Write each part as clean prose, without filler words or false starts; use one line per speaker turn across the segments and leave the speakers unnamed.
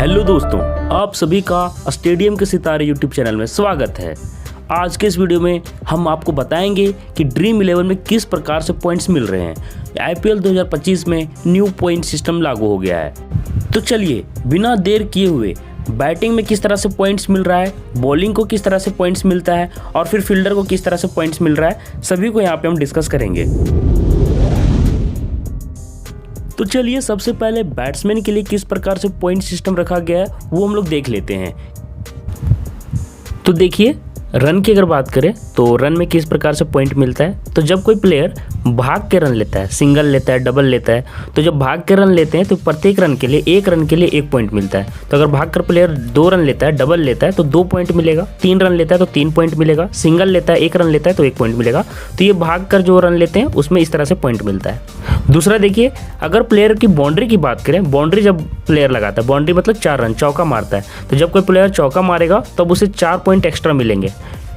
Hello दोस्तों, आप सभी का स्टेडियम के सितारे यूट्यूब चैनल में स्वागत है। आज के इस वीडियो में हम आपको बताएंगे कि ड्रीम 11 में किस प्रकार से पॉइंट्स मिल रहे हैं। आईपीएल 2025 में न्यू पॉइंट सिस्टम लागू हो गया है। तो चलिए बिना देर किए हुए बैटिंग में किस तरह से पॉइंट्स मिल रहा है, बॉलिंग को किस तरह से पॉइंट्स मिलता है और फिर फील्डर को किस तरह से पॉइंट्स मिल रहा है, सभी को यहाँ पे हम डिस्कस करेंगे। तो चलिए सबसे पहले बैट्समैन के लिए किस प्रकार से पॉइंट सिस्टम रखा गया है वो हम लोग देख लेते हैं। तो देखिए रन की अगर बात करें तो रन में किस प्रकार से पॉइंट मिलता है। तो जब कोई प्लेयर भाग के रन लेता है, सिंगल लेता है, डबल लेता है, तो जब भाग के रन लेते हैं तो प्रत्येक रन के लिए एक पॉइंट मिलता है। तो अगर भाग कर प्लेयर 2 रन लेता है, डबल लेता है तो 2 पॉइंट मिलेगा, 3 रन लेता है तो 3 पॉइंट मिलेगा, सिंगल लेता है 1 रन लेता है तो 1 पॉइंट मिलेगा। तो ये भाग कर जो रन लेते हैं उसमें इस तरह से पॉइंट मिलता है। दूसरा देखिए, अगर प्लेयर की बाउंड्री की बात करें, बाउंड्री जब प्लेयर लगाता है, बाउंड्री मतलब 4 रन, चौका मारता है, तो जब कोई प्लेयर चौका मारेगा तब उसे 4 पॉइंट एक्स्ट्रा मिलेंगे।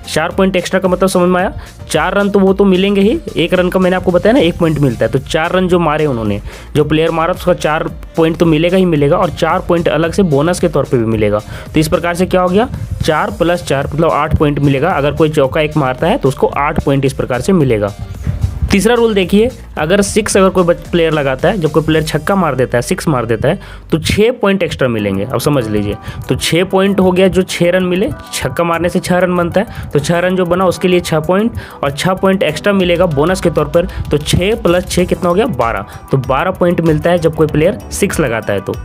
4 पॉइंट एक्स्ट्रा का मतलब समझ में आया। 4 रन तो वो तो मिलेंगे ही, 1 रन का मैंने आपको बताया ना 1 पॉइंट मिलता है। तो 4 रन जो मारे उन्होंने, जो प्लेयर मारा, तो उसका 4 पॉइंट तो मिलेगा ही मिलेगा और 4 पॉइंट अलग से बोनस के तौर पे भी मिलेगा। तो इस प्रकार से क्या हो गया, 4 + 4 मतलब 8 पॉइंट मिलेगा। अगर कोई चौका 1 मारता है तो उसको 8 पॉइंट इस प्रकार से मिलेगा। तीसरा रूल देखिए, अगर 6 अगर कोई प्लेयर लगाता है, जब कोई प्लेयर छक्का मार देता है, 6 मार देता है, तो 6 पॉइंट एक्स्ट्रा मिलेंगे। अब समझ लीजिए, तो 6 पॉइंट हो गया, जो 6 रन मिले, छक्का मारने से 6 रन बनता है, तो 6 रन जो बना उसके लिए 6 पॉइंट और 6 पॉइंट एक्स्ट्रा मिलेगा बोनस के तौर पर। तो 6 + 6 कितना हो गया, 12। तो 12 पॉइंट मिलता है जब कोई प्लेयर 6 लगाता है। तो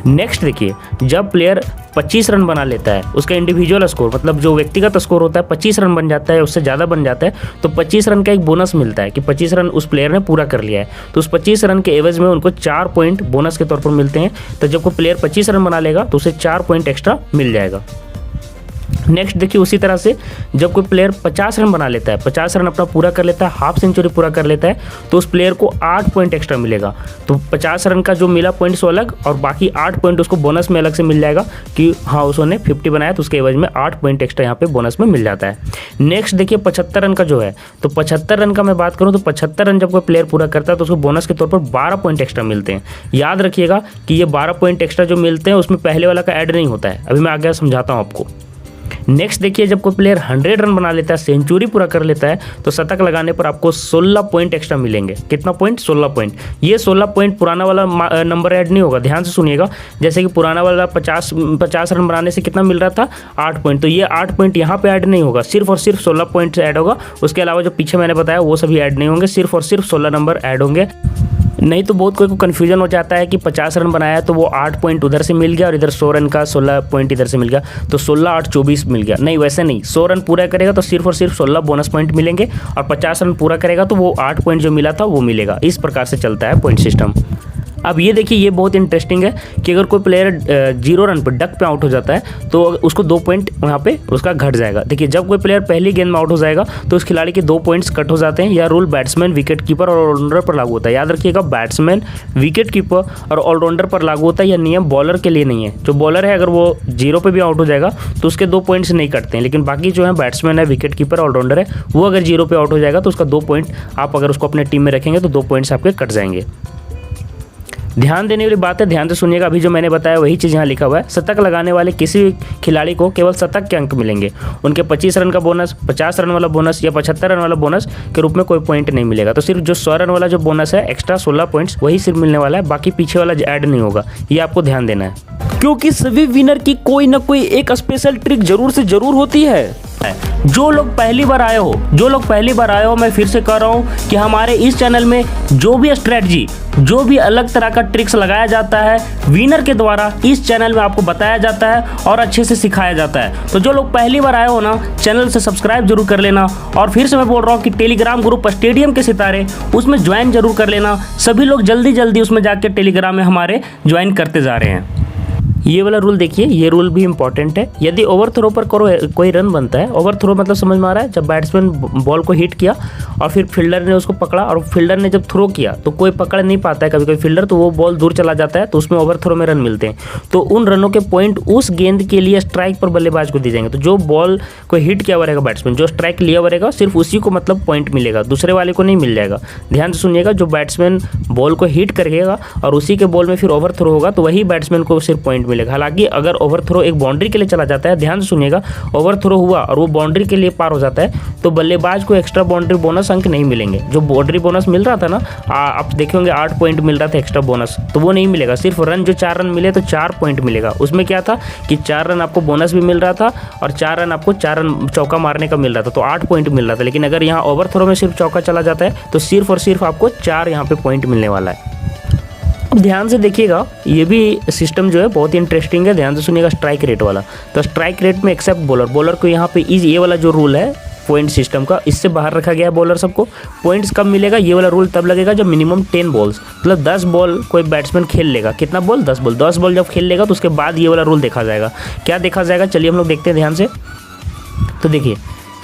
नेक्स्ट देखिए, जब प्लेयर 25 रन बना लेता है, उसका इंडिविजुअल स्कोर मतलब जो व्यक्तिगत स्कोर होता है 25 रन बन जाता है, उससे ज़्यादा बन जाता है, तो 25 रन का एक बोनस मिलता है कि 25 रन उस प्लेयर ने पूरा कर लिया है। तो उस 25 रन के एवज में उनको 4 पॉइंट बोनस के तौर पर मिलते हैं। तो जब कोई प्लेयर 25 रन बना लेगा तो उसे 4 पॉइंट एक्स्ट्रा मिल जाएगा। नेक्स्ट देखिए, उसी तरह से जब कोई प्लेयर 50 रन बना लेता है, 50 रन अपना पूरा कर लेता है, हाफ सेंचुरी पूरा कर लेता है, तो उस प्लेयर को 8 पॉइंट एक्स्ट्रा मिलेगा। तो 50 रन का जो मिला पॉइंट सो अलग और बाकी 8 पॉइंट उसको बोनस में अलग से मिल जाएगा कि हाँ उसने 50 बनाया तो उसके एवज में 8 पॉइंट एक्स्ट्रा यहाँ पे बोनस में मिल जाता है। नेक्स्ट देखिए 75 रन का जो है, तो 75 रन का मैं बात करूँ तो 75 रन जब कोई प्लेयर पूरा करता है तो उसको बोनस के तौर पर 12 पॉइंट एक्स्ट्रा मिलते हैं। याद रखिएगा कि ये 12 पॉइंट एक्स्ट्रा जो मिलते हैं उसमें पहले वाला का ऐड नहीं होता है। अभी मैं आगे समझाता हूँ आपको। नेक्स्ट देखिए, जब कोई प्लेयर 100 रन बना लेता है, सेंचुरी पूरा कर लेता है, तो शतक लगाने पर आपको 16 पॉइंट एक्स्ट्रा मिलेंगे। कितना पॉइंट, 16 पॉइंट। ये 16 पॉइंट पुराना वाला नंबर ऐड नहीं होगा, ध्यान से सुनिएगा। जैसे कि पुराना वाला 50 रन बनाने से कितना मिल रहा था, 8 पॉइंट, तो ये 8 पॉइंट यहाँ पे ऐड नहीं होगा, सिर्फ और सिर्फ 16 पॉइंट ऐड होगा। उसके अलावा जो पीछे मैंने बताया वो सभी ऐड नहीं होंगे, सिर्फ और सिर्फ 16 नंबर ऐड होंगे। नहीं तो बहुत कोई को कन्फ्यूजन हो जाता है कि 50 रन बनाया तो वो 8 पॉइंट उधर से मिल गया और इधर 100 रन का 16 पॉइंट इधर से मिल गया, तो 16, 8, 24 मिल गया। नहीं, वैसे नहीं। 100 रन पूरा करेगा तो सिर्फ और सिर्फ 16 बोनस पॉइंट मिलेंगे और 50 रन पूरा करेगा तो वो 8 पॉइंट जो मिला था वो मिलेगा। इस प्रकार से चलता है पॉइंट सिस्टम। अब ये देखिए, ये बहुत इंटरेस्टिंग है कि अगर कोई प्लेयर 0 रन पर डक पे आउट हो जाता है तो उसको 2 पॉइंट वहाँ पे उसका घट जाएगा। देखिए, जब कोई प्लेयर पहली गेंद में आउट हो जाएगा तो उस खिलाड़ी के 2 पॉइंट्स कट हो जाते हैं। यह रूल बैट्समैन, विकेट कीपर और ऑलराउंडर पर लागू होता है। याद रखिएगा, बैट्समैन, विकेट कीपर और ऑलराउंडर पर लागू होता है। यह नियम बॉलर के लिए नहीं है। जो बॉलर है अगर वो 0 पे भी आउट हो जाएगा तो उसके 2 पॉइंट्स नहीं कटते हैं, लेकिन बाकी जो है बैट्समैन है, विकेट कीपर, ऑलराउंडर है, वो अगर 0 पे आउट हो जाएगा तो उसका 2 पॉइंट आप अगर उसको अपने टीम में रखेंगे तो 2 पॉइंट्स आपके कट जाएंगे। ध्यान देने वाली बात है, ध्यान से सुनिएगा। अभी जो मैंने बताया वही चीज़ यहाँ लिखा हुआ है। शतक लगाने वाले किसी भी खिलाड़ी को केवल शतक के अंक मिलेंगे। उनके 25 रन का बोनस, 50 रन वाला बोनस या 75 रन वाला बोनस के रूप में कोई पॉइंट नहीं मिलेगा। तो सिर्फ जो 100 रन वाला जो बोनस है, एक्स्ट्रा 16 पॉइंट्स, वही सिर्फ मिलने वाला है, बाकी पीछे वाला ऐड नहीं होगा। ये आपको ध्यान देना है, क्योंकि सभी विनर की कोई ना कोई एक स्पेशल ट्रिक जरूर से जरूर होती है। जो लोग पहली बार आए हो, मैं फिर से कह रहा हूँ कि हमारे इस चैनल में जो भी स्ट्रेटजी, जो भी अलग तरह का ट्रिक्स लगाया जाता है विनर के द्वारा, इस चैनल में आपको बताया जाता है और अच्छे से सिखाया जाता है। तो जो लोग पहली बार आए हो ना, चैनल से सब्सक्राइब जरूर कर लेना। और फिर से मैं बोल रहा हूँ कि टेलीग्राम ग्रुप स्टेडियम के सितारे, उसमें ज्वाइन जरूर कर लेना। सभी लोग जल्दी जल्दी उसमें जाकर टेलीग्राम में हमारे ज्वाइन करते जा रहे हैं। ये वाला रूल देखिए, ये रूल भी इंपॉर्टेंट है। यदि ओवरथ्रो पर कोई रन बनता है, ओवरथ्रो मतलब समझ में आ रहा है, जब बैट्समैन बॉल को हिट किया और फिर फील्डर ने उसको पकड़ा और फील्डर ने जब थ्रो किया तो कोई पकड़ नहीं पाता है कभी कभी फील्डर, तो वो बॉल दूर चला जाता है, तो उसमें ओवरथ्रो में रन मिलते हैं। तो उन रनों के पॉइंट उस गेंद के लिए स्ट्राइक पर बल्लेबाज को दिए जाएंगे। तो जो बॉल को हिट किया हुआ रहेगा बैट्समैन, जो स्ट्राइक लिया हुआ रहेगा, सिर्फ उसी को मतलब पॉइंट मिलेगा, दूसरे वाले को नहीं मिल जाएगा। ध्यान से सुनिएगा, जो बैट्समैन बॉल को हिट करेगा और उसी के बॉल में फिर ओवरथ्रो होगा तो वही बैट्समैन को सिर्फ पॉइंट मिलेगा। हालांकि अगर ओवरथ्रो एक बाउंड्री के लिए चला जाता है, ध्यान से सुनिएगा, ओवरथ्रो हुआ और वो बाउंड्री के लिए पार हो जाता है तो बल्लेबाज को एक्स्ट्रा बाउंड्री बोनस अंक नहीं मिलेंगे। जो बाउंड्री बोनस मिल रहा था ना, आप देखे होंगे 8 पॉइंट मिल रहा था एक्स्ट्रा बोनस, तो वो नहीं मिलेगा। सिर्फ रन जो 4 रन मिले तो 4 पॉइंट मिलेगा। उसमें क्या था कि 4 रन आपको बोनस भी मिल रहा था और 4 रन आपको 4 रन चौका मारने का मिल रहा था, तो 8 पॉइंट मिल रहा था। लेकिन अगर यहाँ ओवरथ्रो में सिर्फ चौका चला जाता है तो सिर्फ और सिर्फ आपको 4 यहाँ पे पॉइंट मिलने वाला है। अब ध्यान से देखिएगा, ये भी सिस्टम जो है बहुत ही इंटरेस्टिंग है। ध्यान से सुनिएगा, स्ट्राइक रेट वाला। तो स्ट्राइक रेट में एक्सेप्ट बॉलर को यहाँ पे ये वाला जो रूल है पॉइंट सिस्टम का, इससे बाहर रखा गया है। बॉलर सबको पॉइंट्स कब मिलेगा, ये वाला रूल तब लगेगा जब मिनिमम 10 बॉल्स, मतलब 10 बॉल कोई बैट्समैन खेल लेगा। कितना बॉल? 10 बॉल। 10 बॉल जब खेल लेगा तो उसके बाद ये वाला रूल देखा जाएगा। क्या देखा जाएगा, चलिए हम लोग देखते हैं ध्यान से। तो देखिए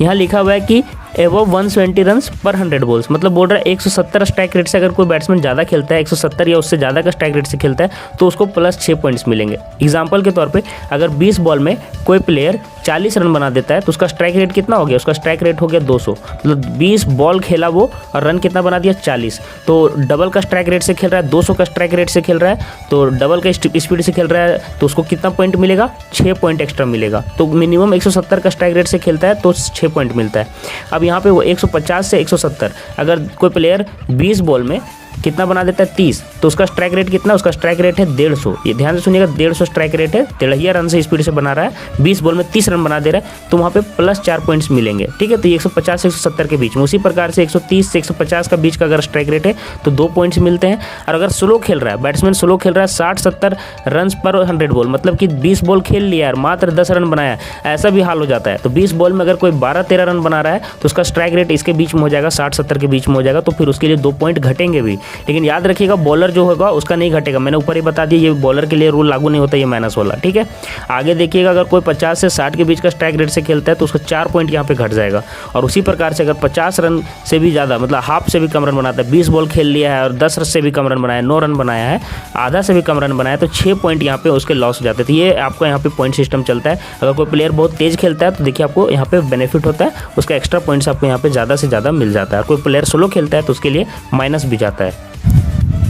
यहाँ लिखा हुआ है कि एबव 120 रन्स पर 100 बॉल्स, मतलब बोल रहा है 170 स्ट्राइक रेट से अगर कोई बैट्समैन ज़्यादा खेलता है, 170 या उससे ज़्यादा का स्ट्राइक रेट से खेलता है तो उसको प्लस 6 पॉइंट्स मिलेंगे। एग्जाम्पल के तौर पे अगर 20 बॉल में कोई प्लेयर 40 रन बना देता है तो उसका स्ट्राइक रेट कितना हो गया? उसका स्ट्राइक रेट हो गया 200, मतलब 20 बॉल खेला वो और रन कितना बना दिया? 40। तो डबल का स्ट्राइक रेट से खेल रहा है, 200 का स्ट्राइक रेट से खेल रहा है, तो डबल का स्पीड से खेल रहा है, तो उसको कितना पॉइंट मिलेगा? 6 पॉइंट एक्स्ट्रा मिलेगा। तो मिनिमम 170 का स्ट्राइक रेट से खेलता है तो 6 पॉइंट मिलता है। अब यहाँ पे वो 150 से 170, अगर कोई प्लेयर 20 बॉल में कितना बना देता है? 30, तो उसका स्ट्राइक रेट कितना? उसका स्ट्राइक रेट है 150। ये ध्यान से सुनिएगा, 150 स्ट्राइक रेट है, 1.5 रन से स्पीड से बना रहा है, 20 बॉल में 30 रन बना दे रहा है, तो वहाँ पे प्लस 4 पॉइंट्स मिलेंगे। ठीक है, तो ये 150 से 170 के बीच में। उसी प्रकार से 130 से 150 का बीच का अगर स्ट्राइक रेट है तो 2 पॉइंट्स मिलते हैं। और अगर स्लो खेल रहा है बैट्समैन, स्लो खेल रहा है 60-70 रन पर 100 बॉल, मतलब कि 20 बॉल खेल लिया और मात्र 10 रन बनाया, ऐसा भी हाल हो जाता है। तो 20 बॉल में अगर कोई 12-13 रन बना रहा है तो उसका स्ट्राइक रेट इसके बीच में हो जाएगा, 60-70 के बीच में हो जाएगा, तो फिर उसके लिए 2 पॉइंट घटेंगे भी। लेकिन याद रखिएगा, बॉलर जो होगा उसका नहीं घटेगा। मैंने ऊपर ही बता दिया, ये बॉलर के लिए रूल लागू नहीं होता, ये माइनस वाला। ठीक है, आगे देखिएगा, अगर कोई 50 से 60 के बीच का स्ट्राइक रेट से खेलता है तो उसका 4 पॉइंट यहाँ पे घट जाएगा। और उसी प्रकार से अगर 50 रन से भी ज़्यादा, मतलब हाफ से भी कम रन बनाता है, 20 बॉल खेल लिया है और 10 रन से भी कम रन बनाया, 9 रन बनाया है, आधा से भी कम रन बनाया, तो 6 पॉइंट यहाँ पे उसके लॉस हो जाते हैं। तो ये आपको यहाँ पे पॉइंट सिस्टम चलता है। अगर कोई प्लेयर बहुत तेज खेलता है तो देखिए आपको यहाँ पे बेनिफिट होता है, उसका एक्स्ट्रा पॉइंट्स आपको यहाँ पे ज़्यादा से ज़्यादा मिल जाता है। और कोई प्लेयर स्लो खेलता है तो उसके लिए माइनस भी जाता है।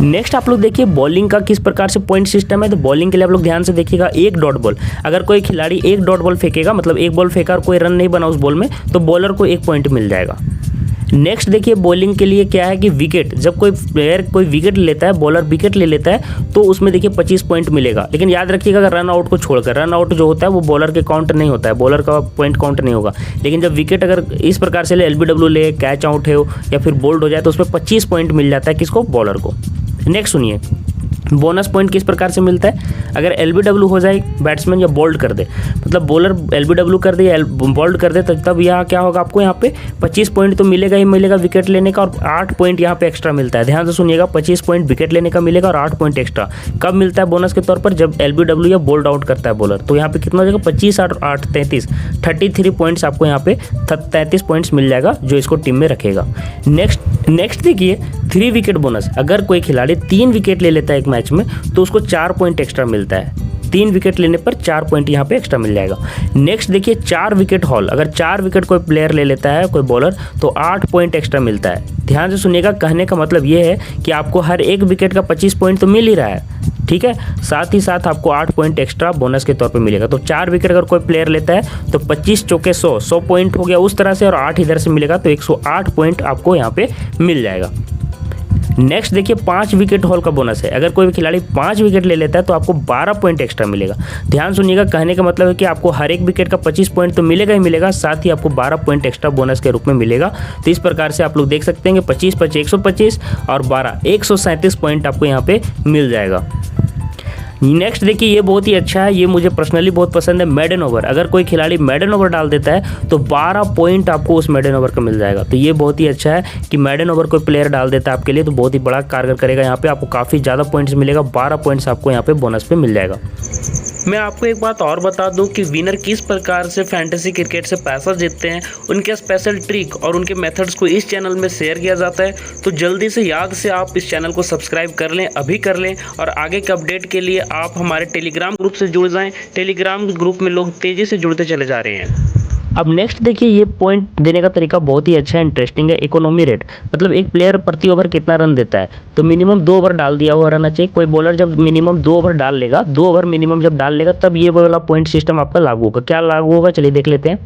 नेक्स्ट आप लोग देखिए बॉलिंग का किस प्रकार से पॉइंट सिस्टम है। तो बॉलिंग के लिए आप लोग ध्यान से देखिएगा, एक डॉट बॉल, अगर कोई खिलाड़ी एक डॉट बॉल फेंकेगा, मतलब एक बॉल फेंका और कोई रन नहीं बना उस बॉल में, तो बॉलर को 1 पॉइंट मिल जाएगा। नेक्स्ट देखिए बॉलिंग के लिए क्या है कि विकेट, जब कोई प्लेयर कोई विकेट लेता है, बॉलर विकेट ले लेता है तो उसमें देखिए 25 पॉइंट मिलेगा। लेकिन याद रखिएगा, अगर रन आउट को छोड़कर, रन आउट जो होता है वो बॉलर के काउंट नहीं होता है, बॉलर का पॉइंट काउंट नहीं होगा। लेकिन जब विकेट अगर इस प्रकार से ले, LBW ले, कैच आउट है या फिर बोल्ड हो जाए तो उसमें 25 पॉइंट मिल जाता है, किसको? बॉलर को। नेक्स्ट सुनिए, बोनस पॉइंट किस प्रकार से मिलता है। अगर LBW हो जाए बैट्समैन या बोल्ड कर दे, मतलब बॉलर LBW कर दे या बोल्ड कर दे, तब यहाँ क्या होगा, आपको यहाँ पे 25 पॉइंट तो मिलेगा ही मिलेगा विकेट लेने का, और 8 पॉइंट यहाँ पे एक्स्ट्रा मिलता है। ध्यान से सुनिएगा, 25 पॉइंट विकेट लेने का मिलेगा और 8 पॉइंट एक्स्ट्रा कब मिलता है बोनस के तौर पर? जब LBW या बोल्ड आउट करता है बॉलर। तो यहाँ पे कितना हो जाएगा? 25 और 8 33 पॉइंट्स आपको यहाँ पे 33 पॉइंट्स मिल जाएगा, जो इसको टीम में रखेगा। नेक्स्ट देखिए 3 विकेट बोनस। अगर कोई खिलाड़ी 3 विकेट ले लेता है एक मैच में तो उसको 4 पॉइंट एक्स्ट्रा मिलता है। 3 विकेट लेने पर 4 पॉइंट यहाँ पे एक्स्ट्रा मिल जाएगा। नेक्स्ट देखिए 4 विकेट हॉल, अगर 4 विकेट कोई प्लेयर ले लेता है, कोई बॉलर, तो 8 पॉइंट एक्स्ट्रा मिलता है। ध्यान से सुनिएगा, कहने का मतलब ये है कि आपको हर एक विकेट का 25 पॉइंट तो मिल ही रहा है, ठीक है, साथ ही साथ आपको 8 पॉइंट एक्स्ट्रा बोनस के तौर पे मिलेगा। तो 4 विकेट अगर कोई प्लेयर लेता है तो 25 चौके 100 पॉइंट हो गया उस तरह से, और 8 इधर से मिलेगा तो 108 पॉइंट आपको यहाँ पे मिल जाएगा। नेक्स्ट देखिए 5 विकेट हॉल का बोनस है। अगर कोई भी खिलाड़ी 5 विकेट ले लेता है तो आपको 12 पॉइंट एक्स्ट्रा मिलेगा। ध्यान सुनिएगा, कहने का मतलब है कि आपको हर एक विकेट का 25 पॉइंट तो मिलेगा ही मिलेगा, साथ ही आपको 12 पॉइंट एक्स्ट्रा बोनस के रूप में मिलेगा। तो इस प्रकार से आप लोग देख सकते हैं कि 25 125 और 12 137 पॉइंट आपको यहाँ पे मिल जाएगा। नेक्स्ट देखिए, ये बहुत ही अच्छा है, ये मुझे पर्सनली बहुत पसंद है, मेडन ओवर। अगर कोई खिलाड़ी मेडन ओवर डाल देता है तो 12 पॉइंट आपको उस मेडन ओवर का मिल जाएगा। तो ये बहुत ही अच्छा है कि मेडन ओवर कोई प्लेयर डाल देता है आपके लिए तो बहुत ही बड़ा कारगर करेगा। यहाँ पे आपको काफ़ी ज़्यादा पॉइंट्स मिलेगा, 12 पॉइंट्स आपको यहाँ पे बोनस पे मिल जाएगा। मैं आपको एक बात और बता दूं कि विनर किस प्रकार से फैंटेसी क्रिकेट से पैसा जीतते हैं, उनके स्पेशल ट्रिक और उनके मेथड्स को इस चैनल में शेयर किया जाता है। तो जल्दी से याद से आप इस चैनल को सब्सक्राइब कर लें, अभी कर लें। और आगे के अपडेट के लिए आप हमारे टेलीग्राम ग्रुप से जुड़ जाएं। टेलीग्राम ग्रुप में लोग तेज़ी से जुड़ते चले जा रहे हैं। अब नेक्स्ट देखिए, ये पॉइंट देने का तरीका बहुत ही अच्छा है, इंटरेस्टिंग है। इकोनॉमी रेट मतलब एक प्लेयर प्रति ओवर कितना रन देता है, तो मिनिमम 2 ओवर डाल दिया हुआ रहना चाहिए। कोई बॉलर जब मिनिमम 2 ओवर डाल लेगा, 2 ओवर मिनिमम जब डाल लेगा, तब ये वाला पॉइंट सिस्टम आपका लागू होगा। क्या लागू होगा, चलिए देख लेते हैं,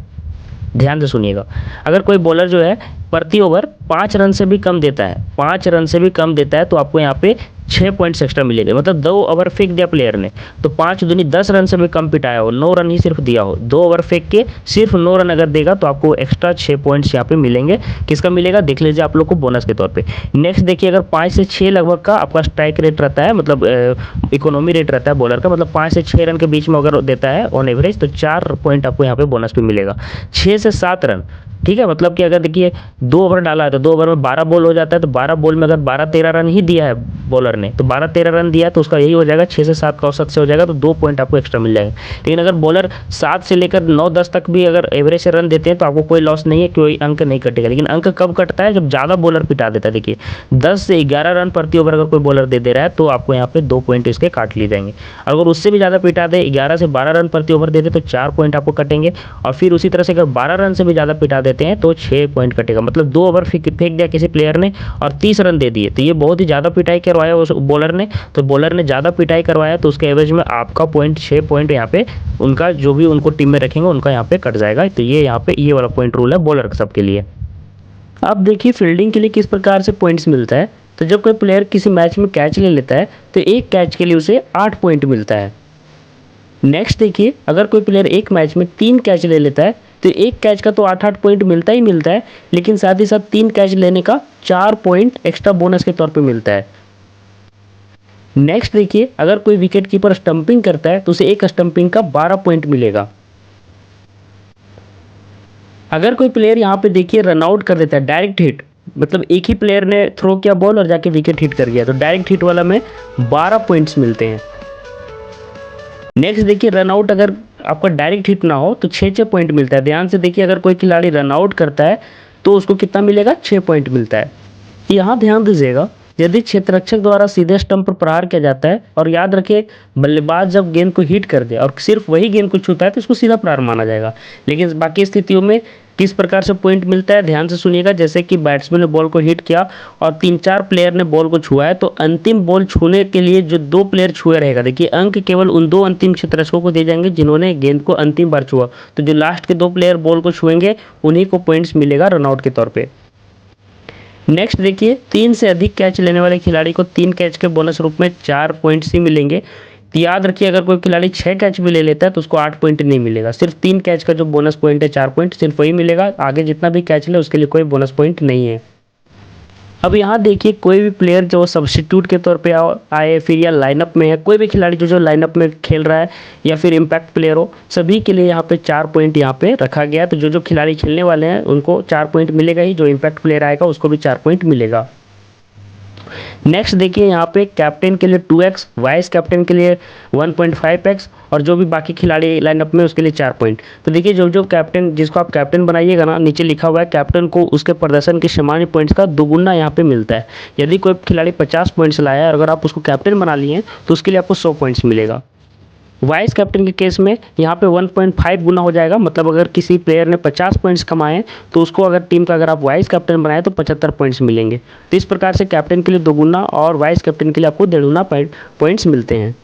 ध्यान से सुनिएगा। अगर कोई बॉलर जो है प्रति ओवर 5 रन से भी कम देता है, 5 रन से भी कम देता है, तो आपको यहाँ पे 6 पॉइंट्स एक्स्ट्रा मिलेंगे। मतलब 2 ओवर फेंक दिया प्लेयर ने, तो 5 दूनी 10 रन से भी कम पिटाया हो, 9 रन ही सिर्फ दिया हो, 2 ओवर फेंक के सिर्फ 9 रन अगर देगा, तो आपको एक्स्ट्रा 6 पॉइंट्स यहाँ पे मिलेंगे। किसका मिलेगा देख लीजिए आप लोग को, बोनस के तौर पे। नेक्स्ट देखिए, अगर 5 से 6 लगभग का आपका स्ट्राइक रेट रहता है, मतलब इकोनॉमी रेट रहता है बॉलर का, मतलब 5 से 6 रन के बीच में अगर देता है ऑन एवरेज, तो 4 पॉइंट आपको यहाँ पे बोनस पे मिलेगा। 6 से 7 रन, ठीक है, मतलब कि अगर देखिए 2 ओवर डाला है तो 2 ओवर में 12 बॉल हो जाता है, तो 12 बॉल में अगर 12-13 रन ही दिया है बॉलर ने, तो 12-13 रन दिया है, तो उसका यही हो जाएगा 6 से 7 का औसत से हो जाएगा, तो 2 पॉइंट आपको एक्स्ट्रा मिल जाएगा। लेकिन अगर बॉलर 7 से लेकर 9-10 तक भी अगर एवरेज से रन देते हैं, तो आपको कोई लॉस नहीं है, कोई अंक नहीं कटेगा। लेकिन अंक कब कटता है, जब ज़्यादा बॉलर पिटा देता है। देखिए 10 से 11 रन प्रति ओवर अगर कोई बॉलर दे रहा है, तो आपको यहाँ पे 2 पॉइंट इसके काट लिए जाएंगे। अगर उससे भी ज़्यादा पिटा दे, 11 से 12 रन प्रति ओवर दे दे, तो 4 पॉइंट आपको कटेंगे। और फिर उसी तरह से अगर 12 रन से भी ज़्यादा पिटा देते हैं, तो 6 पॉइंट कटेगा। मतलब 2 ओवर फेंक दिया किसी प्लेयर ने और 30 रन दे दिए, तो ये बहुत ही ज़्यादा पिटाई करवाया उस बॉलर ने। तो बॉलर ने ज़्यादा पिटाई करवाया, तो उसके एवरेज में आपका पॉइंट 6 पॉइंट यहाँ पे उनका जो भी उनको टीम में रखेंगे उनका यहाँ पे कट जाएगा। तो ये यहाँ पे ये वाला पॉइंट रूल है बॉलर सबके लिए। अब देखिए फील्डिंग के लिए किस प्रकार से पॉइंट्स मिलता है। तो जब कोई प्लेयर किसी मैच में कैच ले लेता है, तो एक कैच के लिए उसे 8 पॉइंट मिलता है। नेक्स्ट देखिए, अगर कोई प्लेयर एक मैच में 3 कैच ले लेता है, तो एक कैच का तो 8-8 पॉइंट मिलता ही मिलता है, लेकिन साथ ही साथ 3 कैच लेने का 4 पॉइंट एक्स्ट्रा बोनस के तौर पे मिलता है। नेक्स्ट देखिए, अगर कोई विकेट कीपर स्टंपिंग करता है, तो उसे एक स्टंपिंग का 12 पॉइंट मिलेगा। अगर कोई प्लेयर यहाँ पे देखिए रन आउट कर देता है, डायरेक्ट हिट, मतलब एक ही प्लेयर ने थ्रो किया बॉल और जाके विकेट हिट कर गया, तो डायरेक्ट हिट वाला में 12 पॉइंट्स मिलते हैं। नेक्स्ट देखिए, रन आउट अगर आपका डायरेक्ट हिट ना हो, तो 6-6 पॉइंट मिलता है। ध्यान से देखिए, अगर कोई खिलाड़ी रन आउट करता है, तो उसको कितना मिलेगा, 6 पॉइंट मिलता है। यहाँ ध्यान दीजिएगा, यदि क्षेत्ररक्षक द्वारा सीधे स्टंप पर प्रहार किया जाता है, और याद रखिए बल्लेबाज जब गेंद को हिट कर दे और सिर्फ वही गेंद को छूता है, तो इसको सीधा प्रहार माना जाएगा। लेकिन बाकी स्थितियों में किस प्रकार से पॉइंट मिलता है, ध्यान से सुनिएगा। जैसे कि बैट्समैन ने बॉल को हिट किया और 3-4 प्लेयर ने बॉल को छुआ है, तो अंतिम बॉल छूने के लिए जो 2 प्लेयर छुए रहेगा, देखिए अंक केवल उन 2 अंतिम क्षेत्ररक्षकों को दिए जाएंगे जिन्होंने गेंद को अंतिम बार छुआ। तो जो लास्ट के 2 प्लेयर बॉल को छुएंगे, उन्हीं को पॉइंट्स मिलेगा रनआउट के तौर पर। नेक्स्ट देखिए, 3 से अधिक कैच लेने वाले खिलाड़ी को 3 कैच के बोनस रूप में 4 पॉइंट्स ही मिलेंगे। तो याद रखिए, अगर कोई खिलाड़ी 6 कैच भी ले लेता है, तो उसको 8 पॉइंट नहीं मिलेगा। सिर्फ 3 कैच का जो बोनस पॉइंट है 4 पॉइंट सिर्फ वही मिलेगा। आगे जितना भी कैच ले उसके लिए कोई बोनस पॉइंट नहीं है। अब यहाँ देखिए, कोई भी प्लेयर जो सब्स्टिट्यूट के तौर पे आए, फिर या लाइनअप में है, कोई भी खिलाड़ी जो लाइनअप में खेल रहा है, या फिर इम्पैक्ट प्लेयर हो, सभी के लिए यहाँ पे 4 पॉइंट यहाँ पे रखा गया है। तो जो खिलाड़ी खेलने वाले हैं उनको 4 पॉइंट मिलेगा ही, जो इम्पैक्ट प्लेयर आएगा उसको भी 4 पॉइंट मिलेगा। नेक्स्ट देखिए, यहाँ पे कैप्टन के लिए 2x, वाइस कैप्टन के लिए 1.5x, और जो भी बाकी खिलाड़ी लाइनअप में उसके लिए 4 पॉइंट। तो देखिए, जो कैप्टन, जिसको आप कैप्टन बनाइएगा ना, नीचे लिखा हुआ है कैप्टन को उसके प्रदर्शन के सामान्य पॉइंट्स का दोगुना यहाँ पे मिलता है। यदि कोई खिलाड़ी 50 पॉइंट्स लाया है और अगर आप उसको कैप्टन बना लिए, तो उसके लिए आपको 100 पॉइंट्स मिलेगा। वाइस कैप्टन के केस में यहाँ पे 1.5 गुना हो जाएगा। मतलब अगर किसी प्लेयर ने 50 पॉइंट्स कमाए, तो उसको अगर टीम का अगर आप वाइस कैप्टन बनाए, तो 75 पॉइंट्स मिलेंगे। तो इस प्रकार से कैप्टन के लिए 2 गुना और वाइस कैप्टन के लिए आपको 1.5 गुना पॉइंट्स मिलते हैं।